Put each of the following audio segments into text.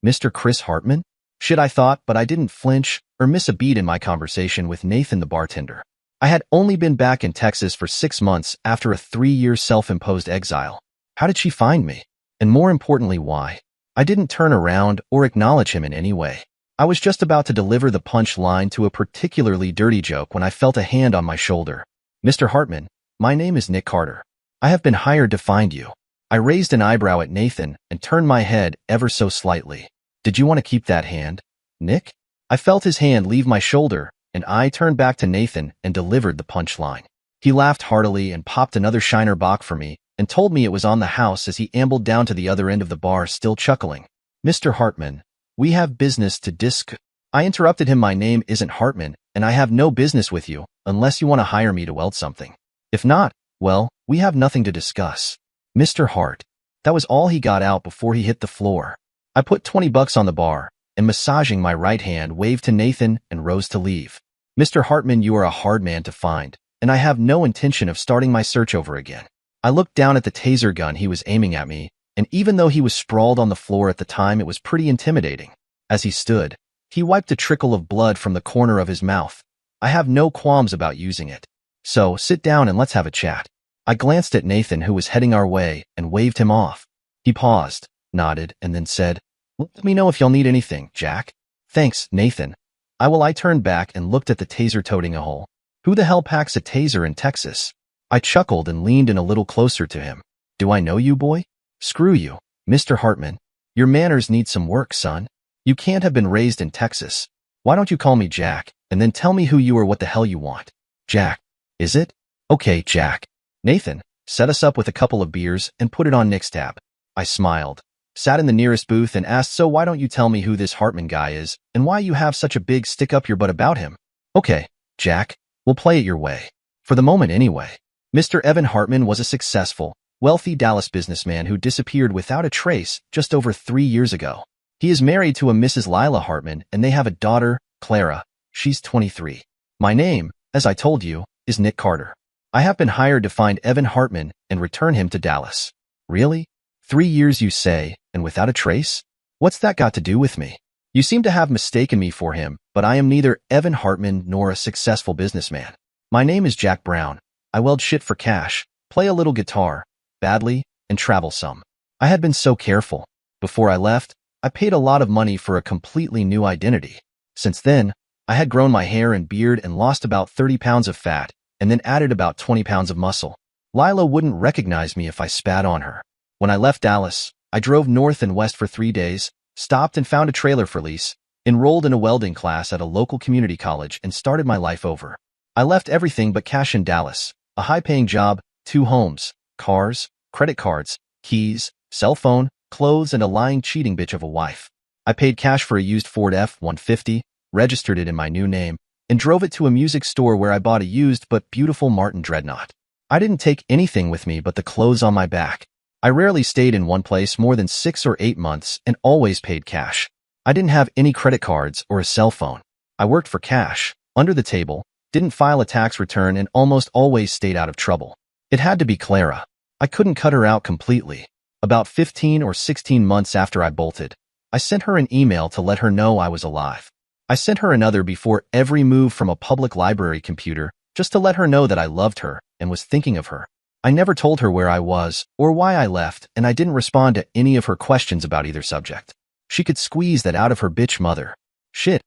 Mr. Chris Hartman? Shit, I thought, but I didn't flinch or miss a beat in my conversation with Nathan the bartender. I had only been back in Texas for 6 months after a 3-year self-imposed exile. How did she find me? And more importantly, why? I didn't turn around or acknowledge him in any way. I was just about to deliver the punch line to a particularly dirty joke when I felt a hand on my shoulder. Mr. Hartman, my name is Nick Carter. I have been hired to find you. I raised an eyebrow at Nathan and turned my head ever so slightly. Did you want to keep that hand, Nick? I felt his hand leave my shoulder, and I turned back to Nathan and delivered the punchline. He laughed heartily and popped another Shiner Bock for me and told me it was on the house as he ambled down to the other end of the bar, still chuckling. Mr. Hartman, we have business to discuss. I interrupted him. My name isn't Hartman, and I have no business with you unless you want to hire me to weld something. If not, well, we have nothing to discuss. Mr. Hart. That was all he got out before he hit the floor. I put $20 on the bar and, massaging my right hand, waved to Nathan and rose to leave. Mr. Hartman, you are a hard man to find, and I have no intention of starting my search over again. I looked down at the taser gun he was aiming at me, and even though he was sprawled on the floor at the time, it was pretty intimidating. As he stood, he wiped a trickle of blood from the corner of his mouth. I have no qualms about using it. So, sit down and let's have a chat. I glanced at Nathan, who was heading our way, and waved him off. He paused, nodded, and then said, "Let me know if y'all need anything, Jack." "Thanks, Nathan." I turned back and looked at the taser toting a hole. Who the hell packs a taser in Texas? I chuckled and leaned in a little closer to him. "Do I know you, boy?" "Screw you, Mr. Hartman. Your manners need some work, son. You can't have been raised in Texas. Why don't you call me Jack, and then tell me who you or what the hell you want?" "Jack, is it? Okay, Jack." Nathan, set us up with a couple of beers and put it on Nick's tab. I smiled, sat in the nearest booth, and asked, "So why don't you tell me who this Hartman guy is and why you have such a big stick up your butt about him?" "Okay, Jack, we'll play it your way. For the moment anyway." Mr. Evan Hartman was a successful, wealthy Dallas businessman who disappeared without a trace just over 3 years ago. He is married to a Mrs. Lila Hartman, and they have a daughter, Clara. She's 23. My name, as I told you, is Nick Carter. I have been hired to find Evan Hartman and return him to Dallas. Really? 3 years, you say, and without a trace? What's that got to do with me? You seem to have mistaken me for him, but I am neither Evan Hartman nor a successful businessman. My name is Jack Brown. I weld shit for cash, play a little guitar, badly, and travel some. I had been so careful. Before I left, I paid a lot of money for a completely new identity. Since then, I had grown my hair and beard and lost about 30 pounds of fat, and then added about 20 pounds of muscle. Lila wouldn't recognize me if I spat on her. When I left Dallas, I drove north and west for 3 days, stopped and found a trailer for lease, enrolled in a welding class at a local community college, and started my life over. I left everything but cash in Dallas, a high-paying job, 2 homes, cars, credit cards, keys, cell phone, clothes, and a lying, cheating bitch of a wife. I paid cash for a used Ford F-150, registered it in my new name, and drove it to a music store where I bought a used but beautiful Martin Dreadnought. I didn't take anything with me but the clothes on my back. I rarely stayed in one place more than 6 or 8 months and always paid cash. I didn't have any credit cards or a cell phone. I worked for cash, under the table, didn't file a tax return, and almost always stayed out of trouble. It had to be Clara. I couldn't cut her out completely. About 15 or 16 months after I bolted, I sent her an email to let her know I was alive. I sent her another before every move from a public library computer, just to let her know that I loved her and was thinking of her. I never told her where I was or why I left, and I didn't respond to any of her questions about either subject. She could squeeze that out of her bitch mother. Shit.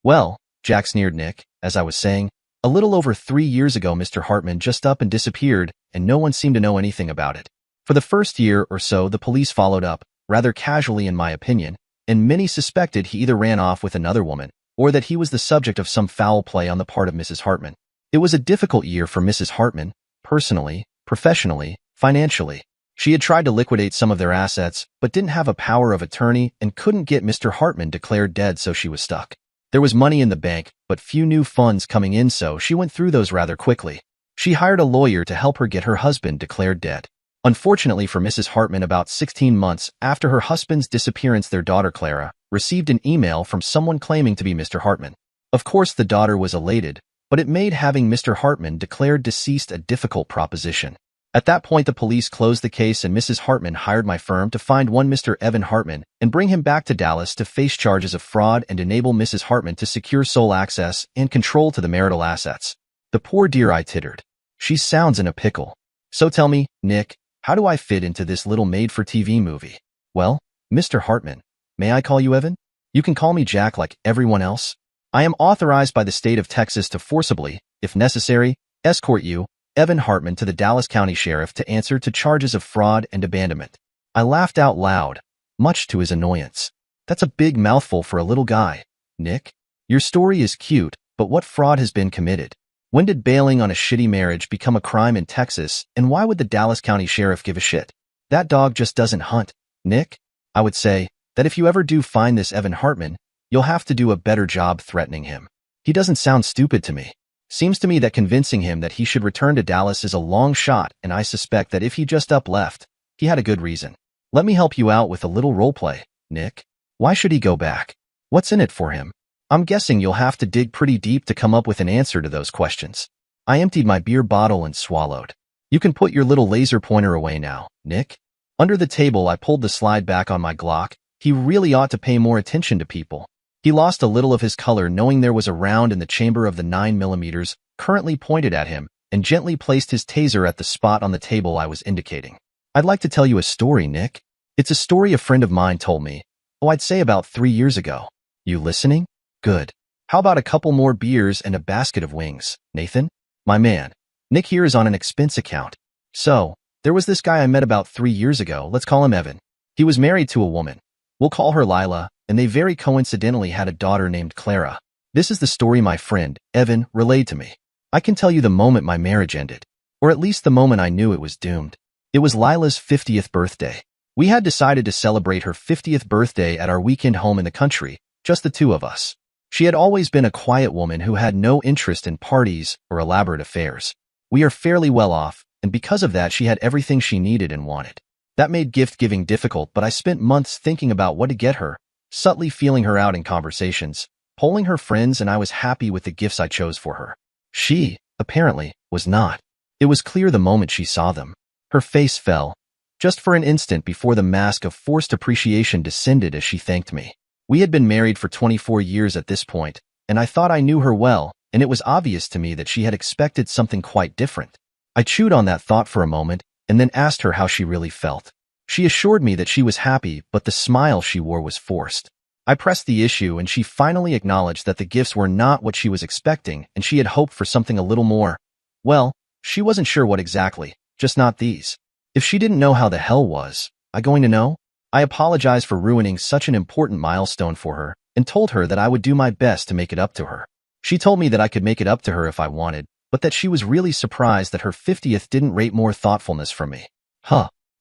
Well, Jack, sneered Nick, as I was saying, a little over 3 years ago, Mr. Hartman just up and disappeared, and no one seemed to know anything about it. For the first year or so, the police followed up, rather casually in my opinion, and many suspected he either ran off with another woman or that he was the subject of some foul play on the part of Mrs. Hartman. It was a difficult year for Mrs. Hartman, personally, professionally, financially. She had tried to liquidate some of their assets, but didn't have a power of attorney and couldn't get Mr. Hartman declared dead, so she was stuck. There was money in the bank, but few new funds coming in, so she went through those rather quickly. She hired a lawyer to help her get her husband declared dead. Unfortunately for Mrs. Hartman, about 16 months after her husband's disappearance, their daughter Clara received an email from someone claiming to be Mr. Hartman. Of course, the daughter was elated, but it made having Mr. Hartman declared deceased a difficult proposition. At that point, the police closed the case and Mrs. Hartman hired my firm to find one Mr. Evan Hartman and bring him back to Dallas to face charges of fraud and enable Mrs. Hartman to secure sole access and control to the marital assets. The poor dear, I tittered. She sounds in a pickle. So tell me, Nick, how do I fit into this little made-for-TV movie? Well, Mr. Hartman, may I call you Evan? You can call me Jack like everyone else. I am authorized by the state of Texas to forcibly, if necessary, escort you, Evan Hartman, to the Dallas County Sheriff to answer to charges of fraud and abandonment. I laughed out loud, much to his annoyance. That's a big mouthful for a little guy. Nick, your story is cute, but what fraud has been committed? When did bailing on a shitty marriage become a crime in Texas, and why would the Dallas County Sheriff give a shit? That dog just doesn't hunt. Nick, I would say that if you ever do find this Evan Hartman, you'll have to do a better job threatening him. He doesn't sound stupid to me. Seems to me that convincing him that he should return to Dallas is a long shot, and I suspect that if he just left, he had a good reason. Let me help you out with a little roleplay, Nick. Why should he go back? What's in it for him? I'm guessing you'll have to dig pretty deep to come up with an answer to those questions. I emptied my beer bottle and swallowed. You can put your little laser pointer away now, Nick. Under the table, I pulled the slide back on my Glock. He really ought to pay more attention to people. He lost a little of his color knowing there was a round in the chamber of the 9mm currently pointed at him and gently placed his taser at the spot on the table I was indicating. I'd like to tell you a story, Nick. It's a story a friend of mine told me. Oh, I'd say about 3 years ago. You listening? Good. How about a couple more beers and a basket of wings, Nathan? My man, Nick here is on an expense account. So, there was this guy I met about 3 years ago. Let's call him Evan. He was married to a woman. We'll call her Lila, and they very coincidentally had a daughter named Clara. This is the story my friend, Evan, relayed to me. I can tell you the moment my marriage ended, or at least the moment I knew it was doomed. It was Lila's 50th birthday. We had decided to celebrate her 50th birthday at our weekend home in the country, just the two of us. She had always been a quiet woman who had no interest in parties or elaborate affairs. We are fairly well off, and because of that she had everything she needed and wanted. That made gift-giving difficult, but I spent months thinking about what to get her, subtly feeling her out in conversations, polling her friends, and I was happy with the gifts I chose for her. She, apparently, was not. It was clear the moment she saw them. Her face fell, just for an instant before the mask of forced appreciation descended as she thanked me. We had been married for 24 years at this point, and I thought I knew her well, and it was obvious to me that she had expected something quite different. I chewed on that thought for a moment, and then asked her how she really felt. She assured me that she was happy, but the smile she wore was forced. I pressed the issue, and she finally acknowledged that the gifts were not what she was expecting, and she had hoped for something a little more. Well, she wasn't sure what exactly, just not these. If she didn't know, how the hell was I going to know? I apologized for ruining such an important milestone for her, and told her that I would do my best to make it up to her. She told me that I could make it up to her if I wanted, but that she was really surprised that her 50th didn't rate more thoughtfulness from me.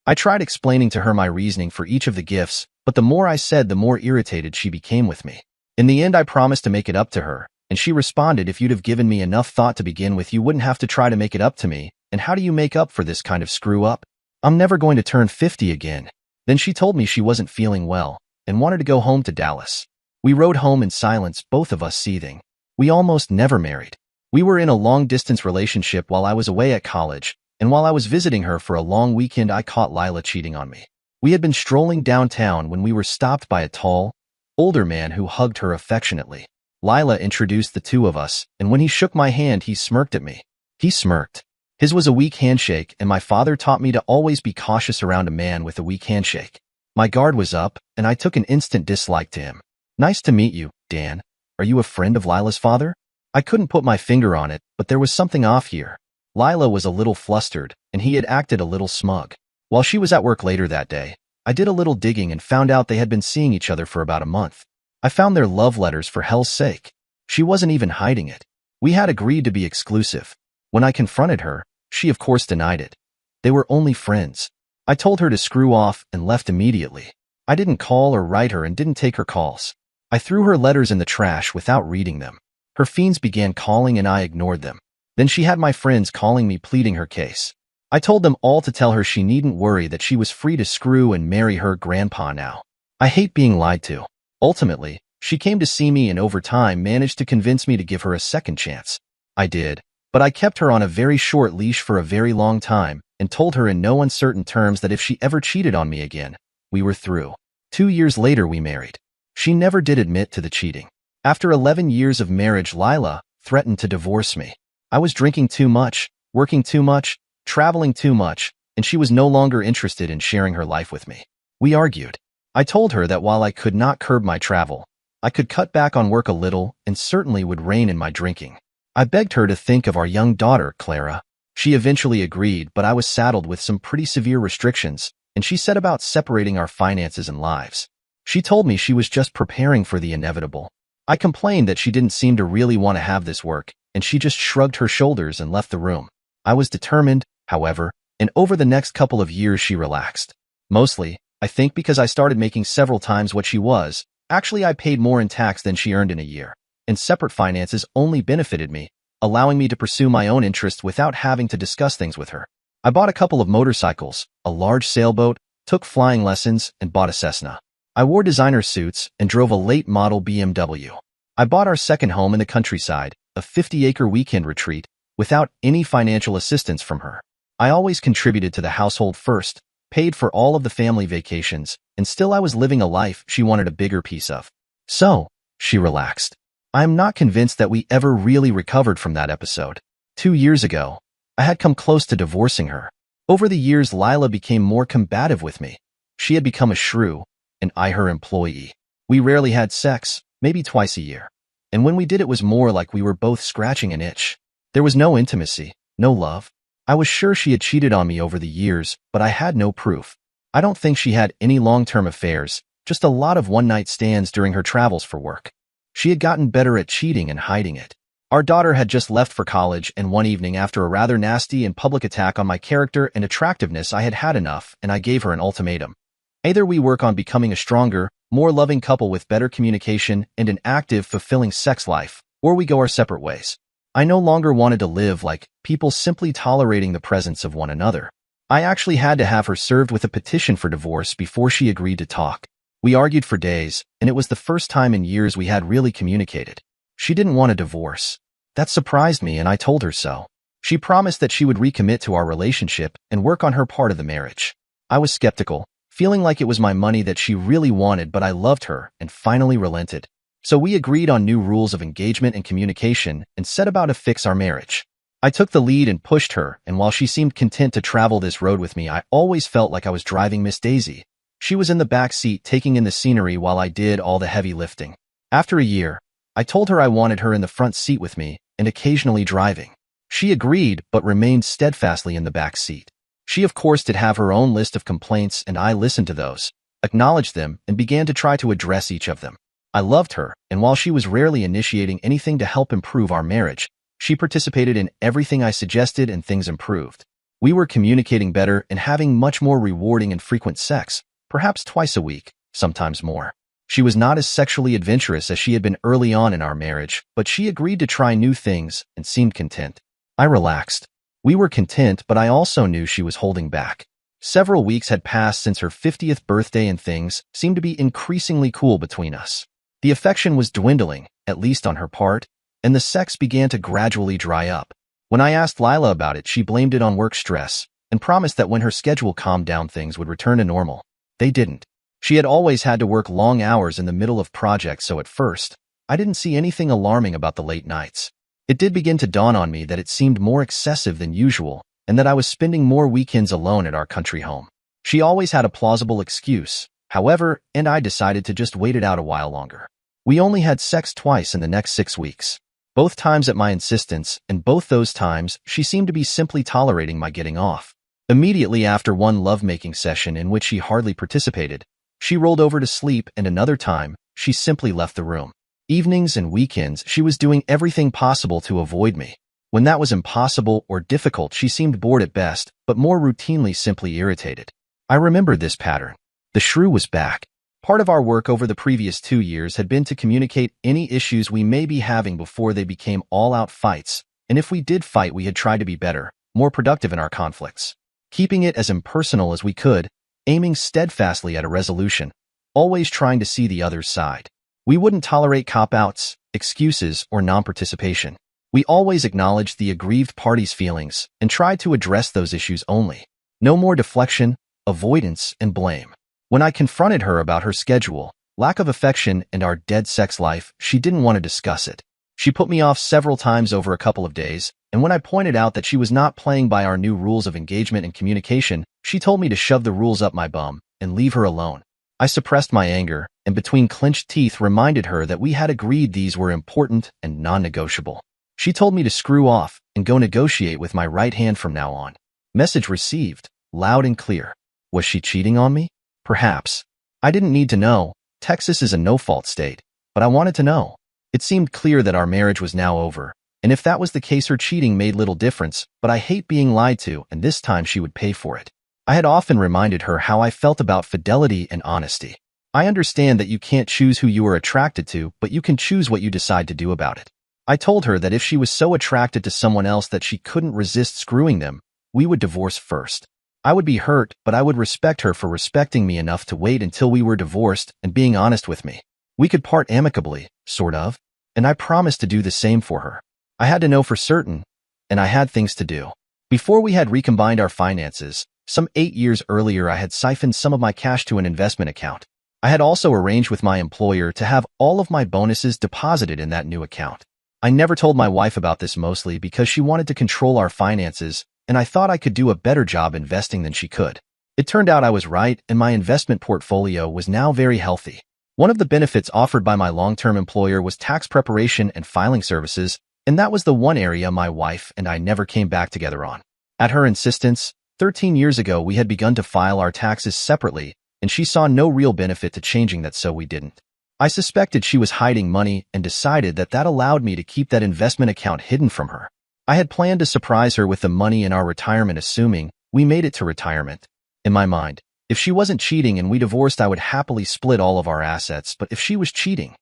I tried explaining to her my reasoning for each of the gifts, but the more I said, the more irritated she became with me. In the end, I promised to make it up to her, and she responded, "If you'd have given me enough thought to begin with, you wouldn't have to try to make it up to me, and how do you make up for this kind of screw-up? I'm never going to turn 50 again." Then she told me she wasn't feeling well, and wanted to go home to Dallas. We rode home in silence, both of us seething. We almost never married. We were in a long-distance relationship while I was away at college, and while I was visiting her for a long weekend, I caught Lila cheating on me. We had been strolling downtown when we were stopped by a tall, older man who hugged her affectionately. Lila introduced the two of us, and when he shook my hand, he smirked at me. He smirked. His was a weak handshake, and my father taught me to always be cautious around a man with a weak handshake. My guard was up, and I took an instant dislike to him. "Nice to meet you, Dan. Are you a friend of Lila's father?" I couldn't put my finger on it, but there was something off here. Lila was a little flustered, and he had acted a little smug. While she was at work later that day, I did a little digging and found out they had been seeing each other for about a month. I found their love letters, for hell's sake. She wasn't even hiding it. We had agreed to be exclusive. When I confronted her, she of course denied it. They were only friends. I told her to screw off and left immediately. I didn't call or write her and didn't take her calls. I threw her letters in the trash without reading them. Her fiends began calling and I ignored them. Then she had my friends calling me, pleading her case. I told them all to tell her she needn't worry, that she was free to screw and marry her grandpa now. I hate being lied to. Ultimately, she came to see me and over time managed to convince me to give her a second chance. I did, but I kept her on a very short leash for a very long time, and told her in no uncertain terms that if she ever cheated on me again, we were through. 2 years later, we married. She never did admit to the cheating. After 11 years of marriage, Lila threatened to divorce me. I was drinking too much, working too much, traveling too much, and she was no longer interested in sharing her life with me. We argued. I told her that while I could not curb my travel, I could cut back on work a little and certainly would rein in my drinking. I begged her to think of our young daughter, Clara. She eventually agreed, but I was saddled with some pretty severe restrictions, and she set about separating our finances and lives. She told me she was just preparing for the inevitable. I complained that she didn't seem to really want to have this work, and she just shrugged her shoulders and left the room. I was determined, however, and over the next couple of years she relaxed. Mostly, I think because I started making several times what she was. Actually, I paid more in tax than she earned in a year, and separate finances only benefited me, allowing me to pursue my own interests without having to discuss things with her. I bought a couple of motorcycles, a large sailboat, took flying lessons, and bought a Cessna. I wore designer suits and drove a late model BMW. I bought our second home in the countryside, a 50-acre weekend retreat, without any financial assistance from her. I always contributed to the household first, paid for all of the family vacations, and still I was living a life she wanted a bigger piece of. So, she relaxed. I am not convinced that we ever really recovered from that episode. 2 years ago, I had come close to divorcing her. Over the years, Lila became more combative with me. She had become a shrew, and I her employee. We rarely had sex, maybe twice a year. And when we did, it was more like we were both scratching an itch. There was no intimacy, no love. I was sure she had cheated on me over the years, but I had no proof. I don't think she had any long-term affairs, just a lot of one-night stands during her travels for work. She had gotten better at cheating and hiding it. Our daughter had just left for college, and one evening, after a rather nasty and public attack on my character and attractiveness, I had had enough, and I gave her an ultimatum. Either we work on becoming a stronger, more loving couple with better communication and an active, fulfilling sex life, or we go our separate ways. I no longer wanted to live like people simply tolerating the presence of one another. I actually had to have her served with a petition for divorce before she agreed to talk. We argued for days, and it was the first time in years we had really communicated. She didn't want a divorce. That surprised me, and I told her so. She promised that she would recommit to our relationship and work on her part of the marriage. I was skeptical, feeling like it was my money that she really wanted, but I loved her and finally relented. So we agreed on new rules of engagement and communication and set about to fix our marriage. I took the lead and pushed her, and while she seemed content to travel this road with me, I always felt like I was driving Miss Daisy. She was in the back seat taking in the scenery while I did all the heavy lifting. After a year, I told her I wanted her in the front seat with me and occasionally driving. She agreed, but remained steadfastly in the back seat. She of course did have her own list of complaints, and I listened to those, acknowledged them, and began to try to address each of them. I loved her, and while she was rarely initiating anything to help improve our marriage, she participated in everything I suggested and things improved. We were communicating better and having much more rewarding and frequent sex, perhaps twice a week, sometimes more. She was not as sexually adventurous as she had been early on in our marriage, but she agreed to try new things and seemed content. I relaxed. We were content, but I also knew she was holding back. Several weeks had passed since her 50th birthday, and things seemed to be increasingly cool between us. The affection was dwindling, at least on her part, and the sex began to gradually dry up. When I asked Lila about it, she blamed it on work stress and promised that when her schedule calmed down, things would return to normal. They didn't. She had always had to work long hours in the middle of projects, so at first, I didn't see anything alarming about the late nights. It did begin to dawn on me that it seemed more excessive than usual, and that I was spending more weekends alone at our country home. She always had a plausible excuse, however, and I decided to just wait it out a while longer. We only had sex twice in the next 6 weeks. Both times at my insistence, and both those times she seemed to be simply tolerating my getting off. Immediately after one lovemaking session in which she hardly participated, she rolled over to sleep, and another time, she simply left the room. Evenings and weekends, she was doing everything possible to avoid me. When that was impossible or difficult, she seemed bored at best, but more routinely simply irritated. I remembered this pattern. The shrew was back. Part of our work over the previous 2 years had been to communicate any issues we may be having before they became all-out fights, and if we did fight, we had tried to be better, more productive in our conflicts, keeping it as impersonal as we could, aiming steadfastly at a resolution, always trying to see the other's side. We wouldn't tolerate cop-outs, excuses, or non-participation. We always acknowledged the aggrieved party's feelings and tried to address those issues only. No more deflection, avoidance, and blame. When I confronted her about her schedule, lack of affection, and our dead sex life, she didn't want to discuss it. She put me off several times over a couple of days, and when I pointed out that she was not playing by our new rules of engagement and communication, she told me to shove the rules up my bum and leave her alone. I suppressed my anger, and between clenched teeth reminded her that we had agreed these were important and non-negotiable. She told me to screw off and go negotiate with my right hand from now on. Message received, loud and clear. Was she cheating on me? Perhaps. I didn't need to know. Texas is a no-fault state, but I wanted to know. It seemed clear that our marriage was now over, and if that was the case, her cheating made little difference, but I hate being lied to, and this time she would pay for it. I had often reminded her how I felt about fidelity and honesty. I understand that you can't choose who you are attracted to, but you can choose what you decide to do about it. I told her that if she was so attracted to someone else that she couldn't resist screwing them, we would divorce first. I would be hurt, but I would respect her for respecting me enough to wait until we were divorced and being honest with me. We could part amicably, sort of, and I promised to do the same for her. I had to know for certain, and I had things to do. Before we had recombined our finances, some 8 years earlier I had siphoned some of my cash to an investment account. I had also arranged with my employer to have all of my bonuses deposited in that new account. I never told my wife about this, mostly because she wanted to control our finances, and I thought I could do a better job investing than she could. It turned out I was right, and my investment portfolio was now very healthy. One of the benefits offered by my long-term employer was tax preparation and filing services, and that was the one area my wife and I never came back together on. At her insistence, 13 years ago we had begun to file our taxes separately, and she saw no real benefit to changing that, so we didn't. I suspected she was hiding money and decided that that allowed me to keep that investment account hidden from her. I had planned to surprise her with the money in our retirement, assuming we made it to retirement. In my mind, if she wasn't cheating and we divorced, I would happily split all of our assets, but if she was cheating,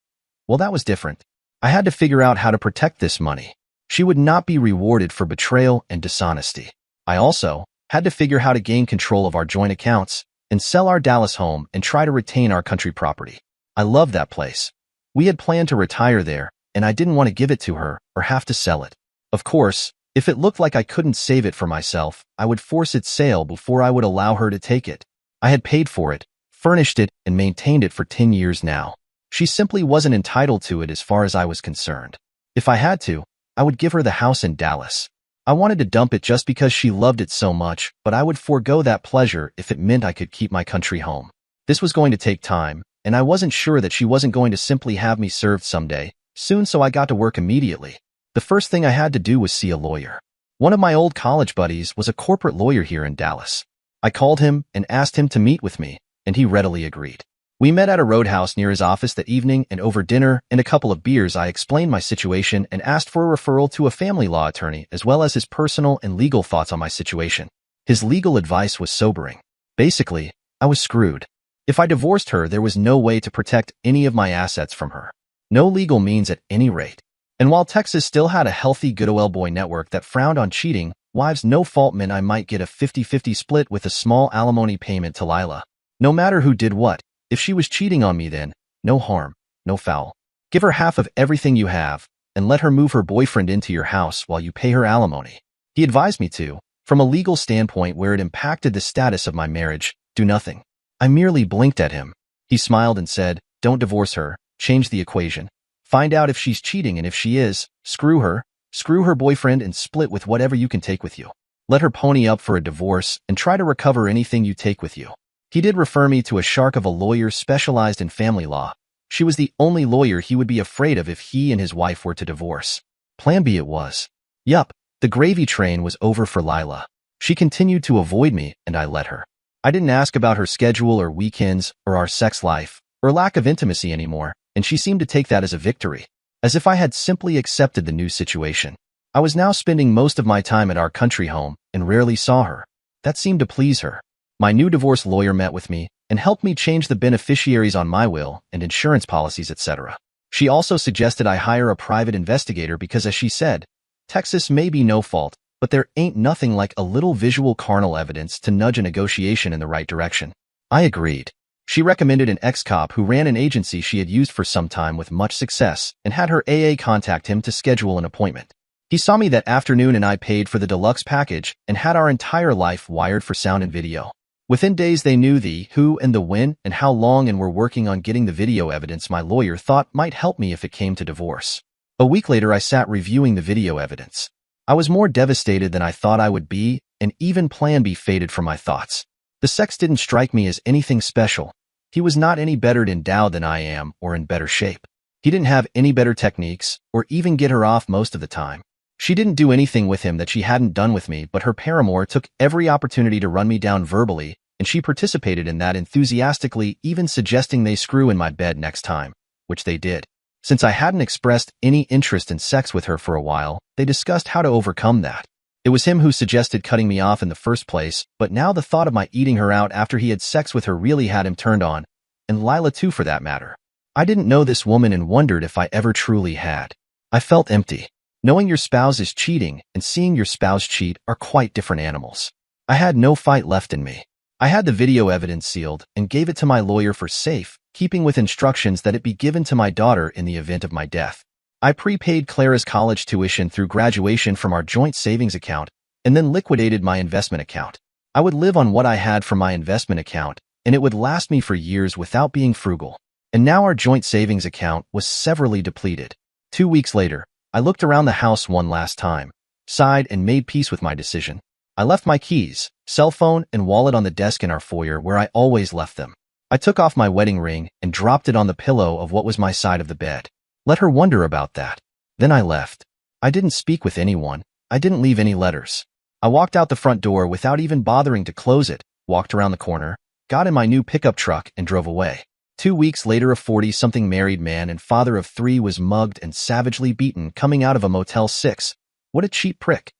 well, that was different. I had to figure out how to protect this money. She would not be rewarded for betrayal and dishonesty. I also had to figure how to gain control of our joint accounts and sell our Dallas home and try to retain our country property. I loved that place. We had planned to retire there, and I didn't want to give it to her or have to sell it. Of course, if it looked like I couldn't save it for myself, I would force its sale before I would allow her to take it. I had paid for it, furnished it, and maintained it for 10 years now. She simply wasn't entitled to it as far as I was concerned. If I had to, I would give her the house in Dallas. I wanted to dump it just because she loved it so much, but I would forego that pleasure if it meant I could keep my country home. This was going to take time, and I wasn't sure that she wasn't going to simply have me served someday soon, so I got to work immediately. The first thing I had to do was see a lawyer. One of my old college buddies was a corporate lawyer here in Dallas. I called him and asked him to meet with me, and he readily agreed. We met at a roadhouse near his office that evening, and over dinner and a couple of beers I explained my situation and asked for a referral to a family law attorney, as well as his personal and legal thoughts on my situation. His legal advice was sobering. Basically, I was screwed. If I divorced her, there was no way to protect any of my assets from her. No legal means at any rate. And while Texas still had a healthy good old boy network that frowned on cheating, wives no fault meant I might get a 50-50 split with a small alimony payment to Lila. No matter who did what, if she was cheating on me, then no harm, no foul. Give her half of everything you have, and let her move her boyfriend into your house while you pay her alimony. He advised me to, from a legal standpoint where it impacted the status of my marriage, do nothing. I merely blinked at him. He smiled and said, don't divorce her, change the equation. Find out if she's cheating, and if she is, screw her boyfriend, and split with whatever you can take with you. Let her pony up for a divorce and try to recover anything you take with you. He did refer me to a shark of a lawyer specialized in family law. She was the only lawyer he would be afraid of if he and his wife were to divorce. Plan B it was. Yup, the gravy train was over for Lila. She continued to avoid me, and I let her. I didn't ask about her schedule or weekends or our sex life or lack of intimacy anymore, and she seemed to take that as a victory, as if I had simply accepted the new situation. I was now spending most of my time at our country home and rarely saw her. That seemed to please her. My new divorce lawyer met with me and helped me change the beneficiaries on my will and insurance policies, etc. She also suggested I hire a private investigator because, as she said, Texas may be no fault, but there ain't nothing like a little visual carnal evidence to nudge a negotiation in the right direction. I agreed. She recommended an ex-cop who ran an agency she had used for some time with much success and had her AA contact him to schedule an appointment. He saw me that afternoon and I paid for the deluxe package and had our entire life wired for sound and video. Within days they knew the who and the when and how long and were working on getting the video evidence my lawyer thought might help me if it came to divorce. A week later I sat reviewing the video evidence. I was more devastated than I thought I would be, and even Plan B faded from my thoughts. The sex didn't strike me as anything special. He was not any better endowed than I am or in better shape. He didn't have any better techniques or even get her off most of the time. She didn't do anything with him that she hadn't done with me, but her paramour took every opportunity to run me down verbally, and she participated in that enthusiastically, even suggesting they screw in my bed next time, which they did. Since I hadn't expressed any interest in sex with her for a while, they discussed how to overcome that. It was him who suggested cutting me off in the first place, but now the thought of my eating her out after he had sex with her really had him turned on, and Lila too for that matter. I didn't know this woman and wondered if I ever truly had. I felt empty. Knowing your spouse is cheating and seeing your spouse cheat are quite different animals. I had no fight left in me. I had the video evidence sealed and gave it to my lawyer for safe, keeping with instructions that it be given to my daughter in the event of my death. I prepaid Clara's college tuition through graduation from our joint savings account and then liquidated my investment account. I would live on what I had from my investment account, and it would last me for years without being frugal. And now our joint savings account was severely depleted. 2 weeks later, I looked around the house one last time, sighed, and made peace with my decision. I left my keys, cell phone, and wallet on the desk in our foyer where I always left them. I took off my wedding ring and dropped it on the pillow of what was my side of the bed. Let her wonder about that. Then I left. I didn't speak with anyone. I didn't leave any letters. I walked out the front door without even bothering to close it, walked around the corner, got in my new pickup truck, and drove away. 2 weeks later, a 40-something married man and father of 3 was mugged and savagely beaten coming out of a Motel 6. What a cheap prick.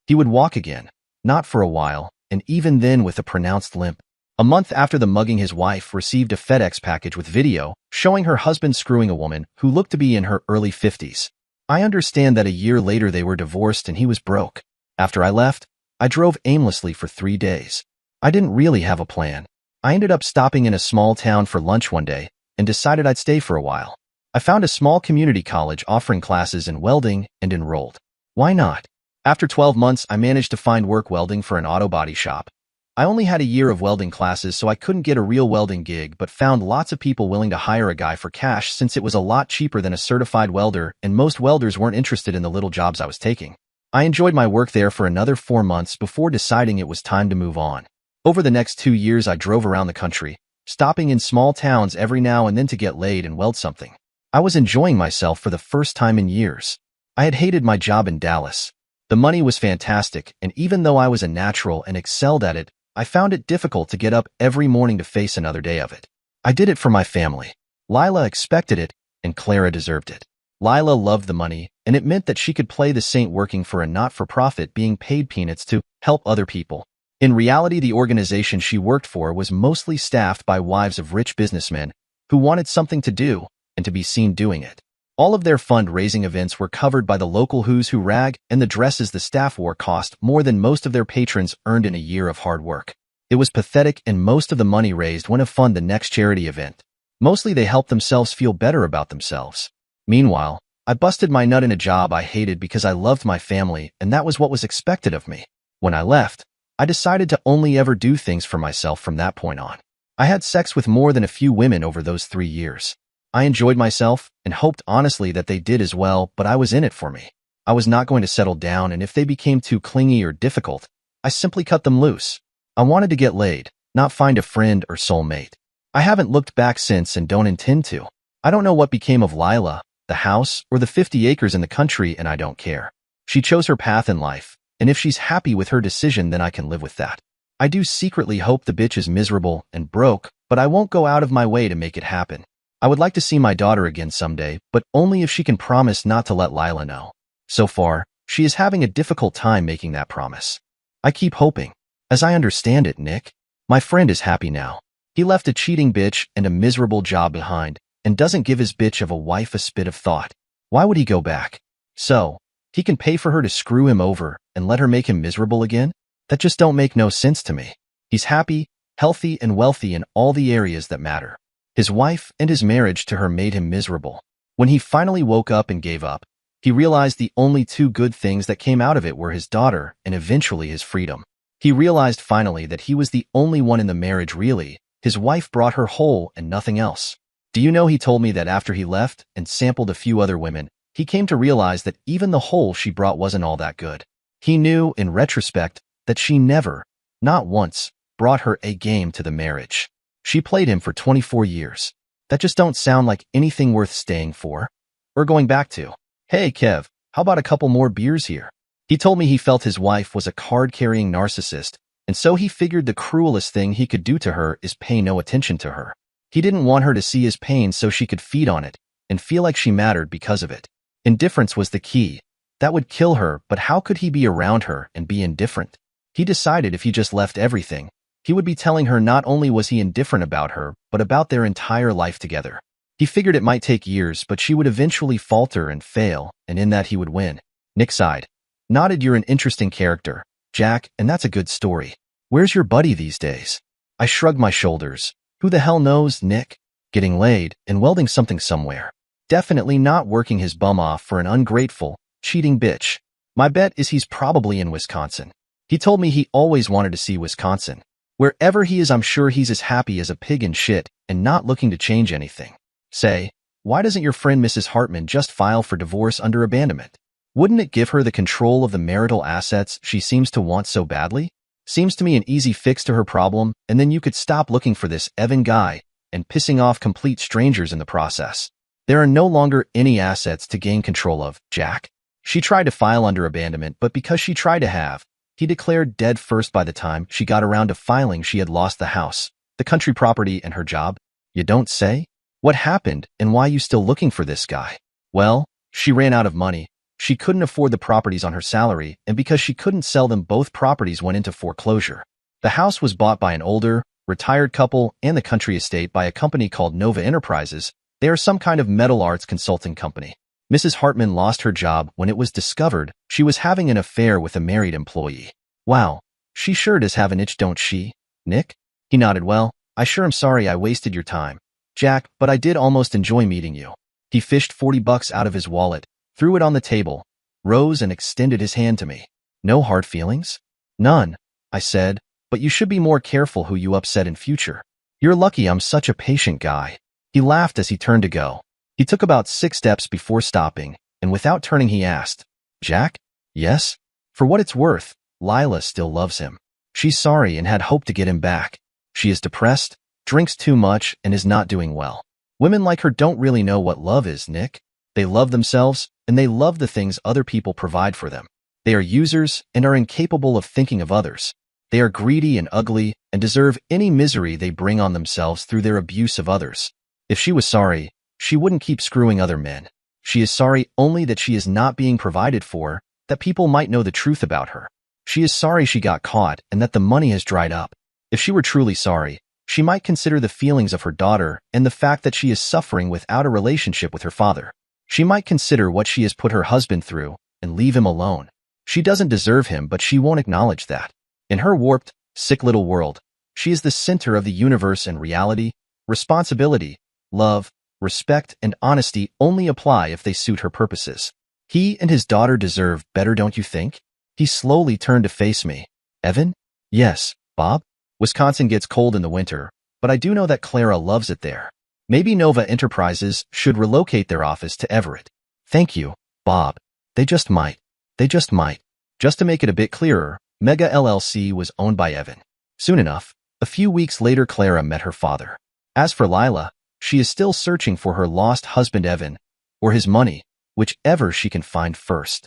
He would walk again. Not for a while, and even then with a pronounced limp. A month after the mugging, his wife received a FedEx package with video showing her husband screwing a woman who looked to be in her early 50s. I understand that a year later they were divorced and he was broke. After I left, I drove aimlessly for 3 days. I didn't really have a plan. I ended up stopping in a small town for lunch one day and decided I'd stay for a while. I found a small community college offering classes in welding and enrolled. Why not? After 12 months, I managed to find work welding for an auto body shop. I only had a year of welding classes, so I couldn't get a real welding gig, but found lots of people willing to hire a guy for cash since it was a lot cheaper than a certified welder, and most welders weren't interested in the little jobs I was taking. I enjoyed my work there for another 4 months before deciding it was time to move on. Over the next 2 years, I drove around the country, stopping in small towns every now and then to get laid and weld something. I was enjoying myself for the first time in years. I had hated my job in Dallas. The money was fantastic, and even though I was a natural and excelled at it, I found it difficult to get up every morning to face another day of it. I did it for my family. Lila expected it, and Clara deserved it. Lila loved the money, and it meant that she could play the saint working for a not-for-profit being paid peanuts to help other people. In reality, the organization she worked for was mostly staffed by wives of rich businessmen who wanted something to do and to be seen doing it. All of their fundraising events were covered by the local who's who rag, and the dresses the staff wore cost more than most of their patrons earned in a year of hard work. It was pathetic, and most of the money raised went to fund the next charity event. Mostly they helped themselves feel better about themselves. Meanwhile, I busted my nut in a job I hated because I loved my family, and that was what was expected of me. When I left, I decided to only ever do things for myself from that point on. I had sex with more than a few women over those 3 years. I enjoyed myself and hoped honestly that they did as well, but I was in it for me. I was not going to settle down, and if they became too clingy or difficult, I simply cut them loose. I wanted to get laid, not find a friend or soulmate. I haven't looked back since and don't intend to. I don't know what became of Lila, the house, or the 50 acres in the country, and I don't care. She chose her path in life, and if she's happy with her decision, then I can live with that. I do secretly hope the bitch is miserable and broke, but I won't go out of my way to make it happen. I would like to see my daughter again someday, but only if she can promise not to let Lila know. So far, she is having a difficult time making that promise. I keep hoping. As I understand it, Nick, my friend is happy now. He left a cheating bitch and a miserable job behind, and doesn't give his bitch of a wife a spit of thought. Why would he go back? So, he can pay for her to screw him over and let her make him miserable again? That just don't make no sense to me. He's happy, healthy, and wealthy in all the areas that matter. His wife and his marriage to her made him miserable. When he finally woke up and gave up, He realized the only two good things that came out of it were his daughter and eventually his freedom. He realized finally that he was the only one in the marriage really. His wife brought her whole and nothing else. Do you know he told me that after he left and sampled a few other women, he came to realize that even the whole she brought wasn't all that good. He knew, in retrospect, that she never, not once, brought her A game to the marriage. She played him for 24 years. That just don't sound like anything worth staying for or going back to. Hey, Kev, how about a couple more beers here? He told me he felt his wife was a card-carrying narcissist, and so he figured the cruelest thing he could do to her is pay no attention to her. He didn't want her to see his pain so she could feed on it and feel like she mattered because of it. Indifference was the key. That would kill her, but how could he be around her and be indifferent? He decided if he just left everything, he would be telling her not only was he indifferent about her, but about their entire life together. He figured it might take years, but she would eventually falter and fail, and in that he would win. Nick sighed. Nodded, you're an interesting character, Jack, and that's a good story. Where's your buddy these days? I shrugged my shoulders. Who the hell knows, Nick? Getting laid and welding something somewhere. Definitely not working his bum off for an ungrateful, cheating bitch. My bet is he's probably in Wisconsin. He told me he always wanted to see Wisconsin. Wherever he is, I'm sure he's as happy as a pig in shit and not looking to change anything. Say, why doesn't your friend Mrs. Hartman just file for divorce under abandonment? Wouldn't it give her the control of the marital assets she seems to want so badly? Seems to me an easy fix to her problem, and then you could stop looking for this Evan guy and pissing off complete strangers in the process. There are no longer any assets to gain control of, Jack. She tried to file under abandonment, but because she tried to have, he declared dead first. By the time she got around to filing, she had lost the house, the country property, and her job. You don't say? What happened, and why are you still looking for this guy? Well, she ran out of money. She couldn't afford the properties on her salary, and because she couldn't sell them, both properties went into foreclosure. The house was bought by an older, retired couple, and the country estate by a company called Nova Enterprises. They are some kind of metal arts consulting company. Mrs. Hartman lost her job when it was discovered she was having an affair with a married employee. Wow, she sure does have an itch, don't she, Nick? He nodded. Well, I sure am sorry I wasted your time, Jack, but I did almost enjoy meeting you. He fished $40 out of his wallet, threw it on the table, rose and extended his hand to me. No hard feelings? None, I said, but you should be more careful who you upset in future. You're lucky I'm such a patient guy. He laughed as he turned to go. He took about 6 steps before stopping, and without turning he asked, Jack? Yes? For what it's worth, Lila still loves him. She's sorry and had hoped to get him back. She is depressed, drinks too much, and is not doing well. Women like her don't really know what love is, Nick. They love themselves, and they love the things other people provide for them. They are users and are incapable of thinking of others. They are greedy and ugly and deserve any misery they bring on themselves through their abuse of others. If she was sorry, she wouldn't keep screwing other men. She is sorry only that she is not being provided for, that people might know the truth about her. She is sorry she got caught and that the money has dried up. If she were truly sorry, she might consider the feelings of her daughter and the fact that she is suffering without a relationship with her father. She might consider what she has put her husband through and leave him alone. She doesn't deserve him, but she won't acknowledge that. In her warped, sick little world, she is the center of the universe, and reality, responsibility, love, respect, and honesty only apply if they suit her purposes. He and his daughter deserve better, don't you think? He slowly turned to face me. Evan? Yes, Bob? Wisconsin gets cold in the winter, but I do know that Clara loves it there. Maybe Nova Enterprises should relocate their office to Everett. Thank you, Bob. They just might. They just might. Just to make it a bit clearer, Mega LLC was owned by Evan. Soon enough, a few weeks later, Clara met her father. As for Lila, she is still searching for her lost husband Evan, or his money, whichever she can find first.